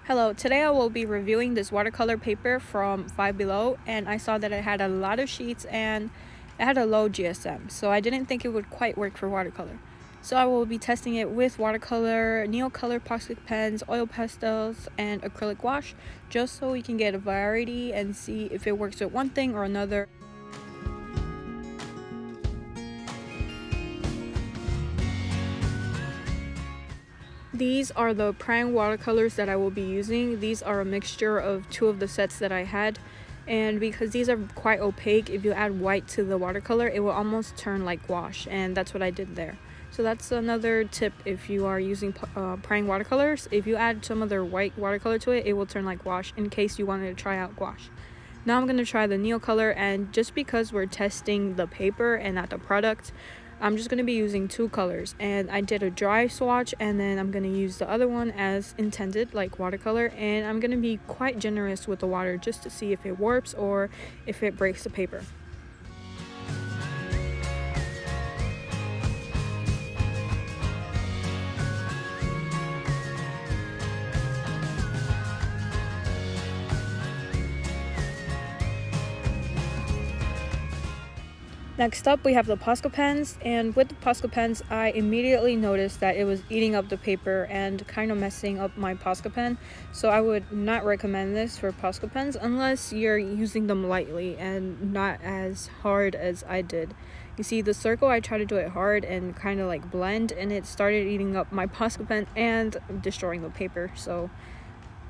Hello, today I will be reviewing this watercolor paper from Five Below, and I saw that it had a lot of sheets and it had a low GSM, so I didn't think it would quite work for watercolor. So I will be testing it with watercolor, Neocolor pocket pens, oil pastels, and acrylic wash, just so we can get a variety and see if it works with one thing or another. These are the prime watercolors that I will be using. These are a mixture of two of the sets that I had, and because these are quite opaque, if you add white to the watercolor it will almost turn like gouache, and that's what I did there. So that's another tip if you are using prime watercolors. If you add some other white watercolor to it, it will turn like gouache, in case you wanted to try out gouache. Now I'm going to try the Neocolor, and just because we're testing the paper and not the product, I'm just going to be using two colors, and I did a dry swatch, and then I'm going to use the other one as intended, like watercolor, and I'm going to be quite generous with the water just to see if it warps or if it breaks the paper. Next up, we have the Posca pens, and with the Posca pens, I immediately noticed that it was eating up the paper and kind of messing up my Posca pen. So I would not recommend this for Posca pens unless you're using them lightly and not as hard as I did. You see, the circle, I tried to do it hard and kind of like blend, and it started eating up my Posca pen and destroying the paper. So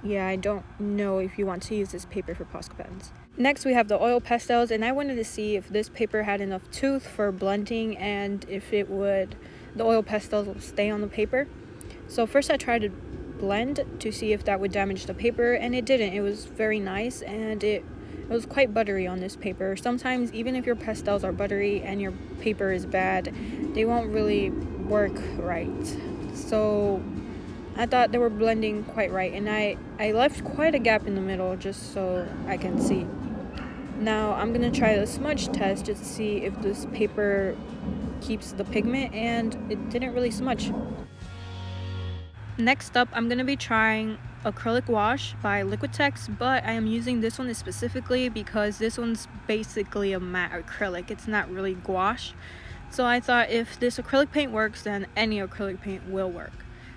yeah, I don't know if you want to use this paper for Posca pens. Next, we have the oil pastels, and I wanted to see if this paper had enough tooth for blending and if the oil pastels will stay on the paper. So first I tried to blend to see if that would damage the paper, and it didn't. It was very nice, and it was quite buttery on this paper. Sometimes even if your pastels are buttery and your paper is bad, they won't really work right. So I thought they were blending quite right, and I left quite a gap in the middle just so I can see. Now I'm going to try the smudge test just to see if this paper keeps the pigment, and it didn't really smudge. Next up, I'm going to be trying acrylic wash by Liquitex, but I am using this one specifically because this one's basically a matte acrylic. It's not really gouache. So I thought if this acrylic paint works, then any acrylic paint will work.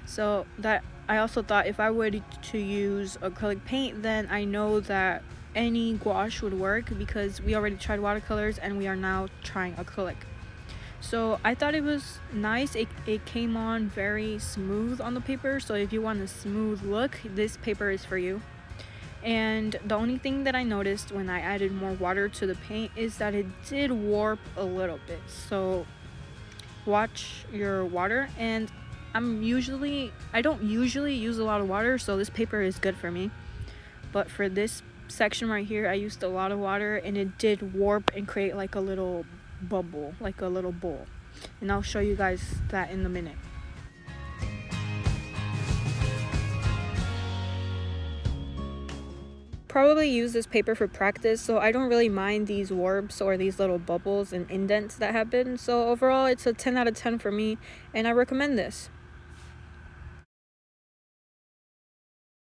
So that I also thought if I were to use acrylic paint, then I know that any gouache would work because we already tried watercolors and we are now trying acrylic. So I thought it was nice. It came on very smooth on the paper, so if you want a smooth look, this paper is for you. And the only thing that I noticed when I added more water to the paint is that it did warp a little bit. So watch your water, and I don't usually use a lot of water, so this paper is good for me. But for this section right here, I used a lot of water, and it did warp and create like a little bubble, like a little bowl. And I'll show you guys that in a minute. Probably use this paper for practice, so I don't really mind these warps or these little bubbles and indents that happen. So overall, it's a 10 out of 10 for me, and I recommend this.